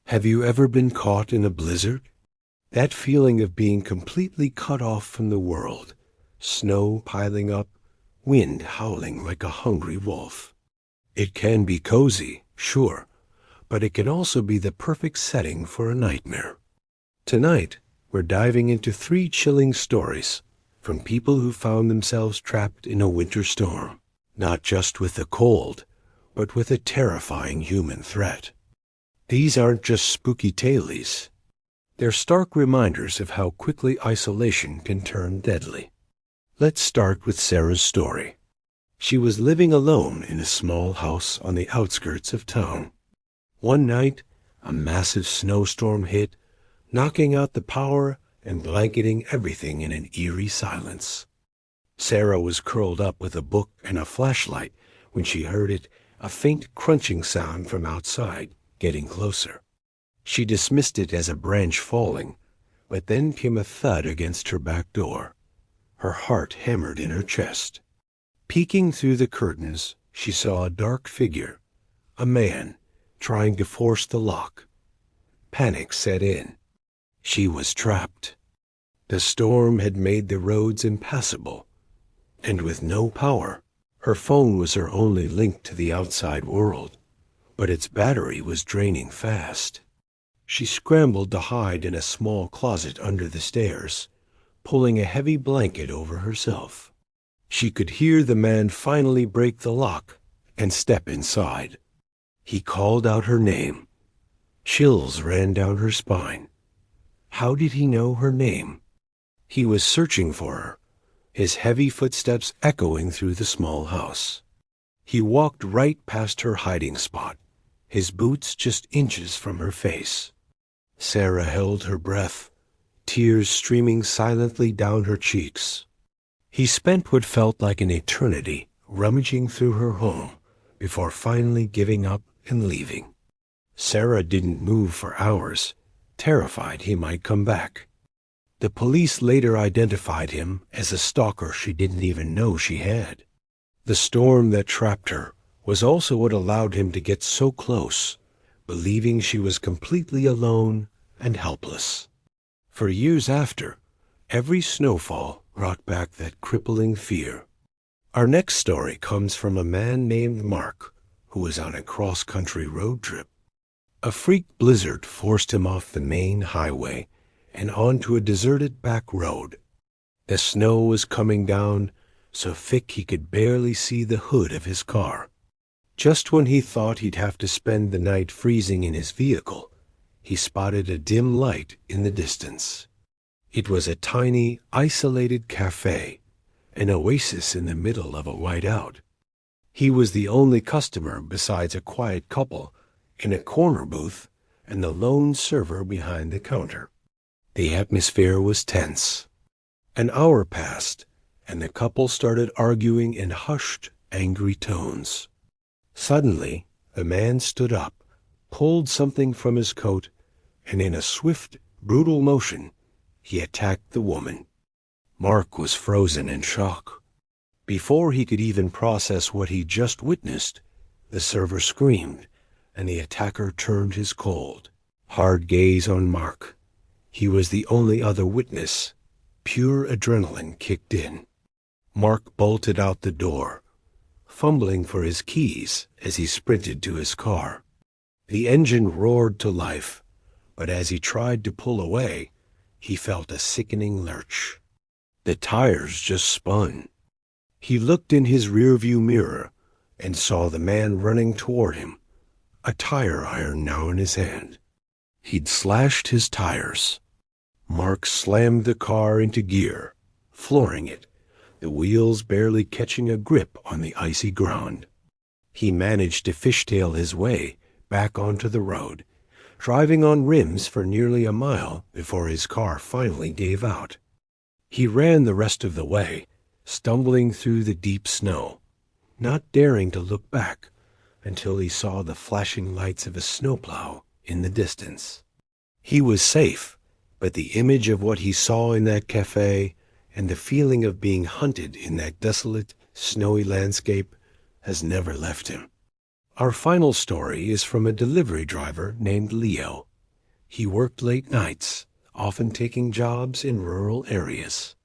Have you ever been caught in a blizzard? That feeling of being completely cut off from the world, snow piling up, wind howling like a hungry wolf. It can be cozy, sure, but it can also be the perfect setting for a nightmare. Tonight, we're diving into 3 chilling stories from people who found themselves trapped in a winter storm, not just with the cold, but with a terrifying human threat. These aren't just spooky tales. They're stark reminders of how quickly isolation can turn deadly. Let's start with Sarah's story. She was living alone in a small house on the outskirts of town. One night, a massive snowstorm hit, knocking out the power and blanketing everything in an eerie silence. Sarah was curled up with a book and a flashlight when she heard it, a faint crunching sound from outside, getting closer. She dismissed it as a branch falling, but then came a thud against her back door. Her heart hammered in her chest. Peeking through the curtains, she saw a dark figure, a man, trying to force the lock. Panic set in. She was trapped. The storm had made the roads impassable, and with no power, her phone was her only link to the outside world, but its battery was draining fast. She scrambled to hide in a small closet under the stairs, pulling a heavy blanket over herself. She could hear the man finally break the lock and step inside. He called out her name. Chills ran down her spine. How did he know her name? He was searching for her, his heavy footsteps echoing through the small house. He walked right past her hiding spot, his boots just inches from her face. Sarah held her breath, tears streaming silently down her cheeks. He spent what felt like an eternity rummaging through her home before finally giving up and leaving. Sarah didn't move for hours, terrified he might come back. The police later identified him as a stalker she didn't even know she had. The storm that trapped her was also what allowed him to get so close, believing she was completely alone and helpless. For years after, every snowfall brought back that crippling fear. Our next story comes from a man named Mark, who was on a cross-country road trip. A freak blizzard forced him off the main highway and onto a deserted back road. The snow was coming down, so thick he could barely see the hood of his car. Just when he thought he'd have to spend the night freezing in his vehicle, he spotted a dim light in the distance. It was a tiny, isolated cafe, an oasis in the middle of a whiteout. He was the only customer besides a quiet couple in a corner booth and the lone server behind the counter. The atmosphere was tense. An hour passed, and the couple started arguing in hushed, angry tones. Suddenly, the man stood up, pulled something from his coat, and in a swift, brutal motion, he attacked the woman. Mark was frozen in shock. Before he could even process what he just witnessed, the server screamed, and the attacker turned his cold, hard gaze on Mark. He was the only other witness. Pure adrenaline kicked in. Mark bolted out the door, fumbling for his keys as he sprinted to his car. The engine roared to life, but as he tried to pull away, he felt a sickening lurch. The tires just spun. He looked in his rearview mirror and saw the man running toward him, a tire iron now in his hand. He'd slashed his tires. Mark slammed the car into gear, flooring it, the wheels barely catching a grip on the icy ground. He managed to fishtail his way back onto the road, driving on rims for nearly a mile before his car finally gave out. He ran the rest of the way, stumbling through the deep snow, not daring to look back until he saw the flashing lights of a snowplow in the distance. He was safe, but the image of what he saw in that cafe and the feeling of being hunted in that desolate, snowy landscape has never left him. Our final story is from a delivery driver named Leo. He worked late nights, often taking jobs in rural areas.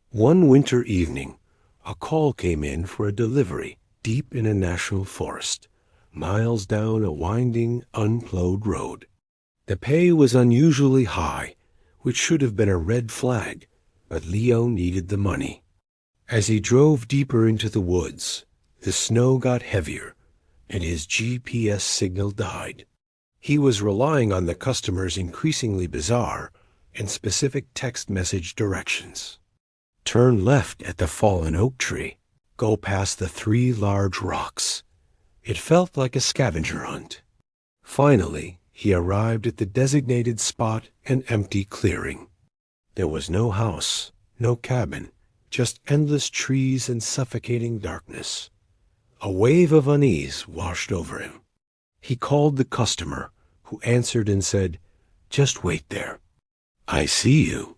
One winter evening, a call came in for a delivery deep in a national forest, miles down a winding, unplowed road. The pay was unusually high, which should have been a red flag, but Leo needed the money. As he drove deeper into the woods, the snow got heavier, and his GPS signal died. He was relying on the customer's increasingly bizarre and specific text message directions. Turn left at the fallen oak tree. Go past the 3 large rocks. It felt like a scavenger hunt. Finally, he arrived at the designated spot, an empty clearing. There was no house, no cabin, just endless trees and suffocating darkness. A wave of unease washed over him. He called the customer, who answered and said, "Just wait there. I see you."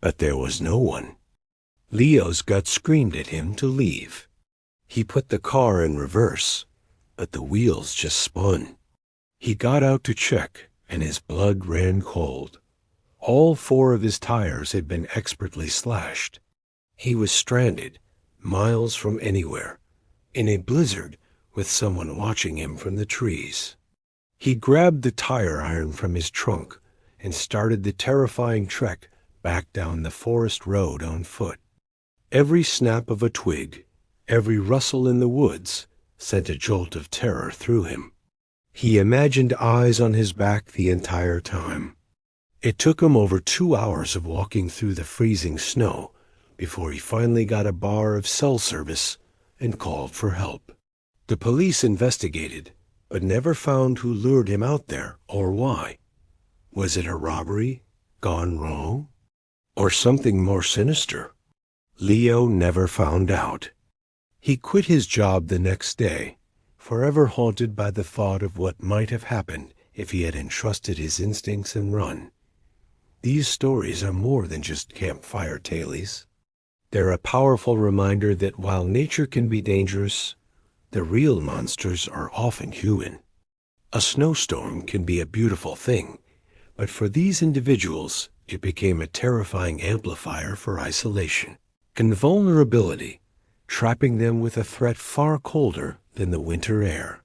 But there was no one. Leo's gut screamed at him to leave. He put the car in reverse, but the wheels just spun. He got out to check, and his blood ran cold. All 4 of his tires had been expertly slashed. He was stranded, miles from anywhere, in a blizzard with someone watching him from the trees. He grabbed the tire iron from his trunk and started the terrifying trek back down the forest road on foot. Every snap of a twig, every rustle in the woods, sent a jolt of terror through him. He imagined eyes on his back the entire time. It took him over 2 hours of walking through the freezing snow before he finally got a bar of cell service and called for help. The police investigated, but never found who lured him out there or why. Was it a robbery gone wrong? Or something more sinister? Leo never found out. He quit his job the next day, forever haunted by the thought of what might have happened if he had entrusted his instincts and run. These stories are more than just campfire tales. They're a powerful reminder that while nature can be dangerous, the real monsters are often human. A snowstorm can be a beautiful thing, but for these individuals, it became a terrifying amplifier for isolation and vulnerability, trapping them with a threat far colder than the winter air.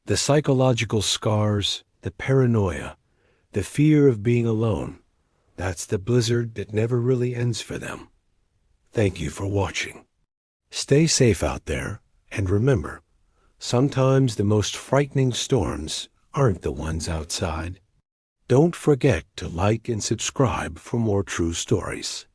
The psychological scars, the paranoia, the fear of being alone, that's the blizzard that never really ends for them. Thank you for watching. Stay safe out there, and remember, sometimes the most frightening storms aren't the ones outside. Don't forget to like and subscribe for more true stories.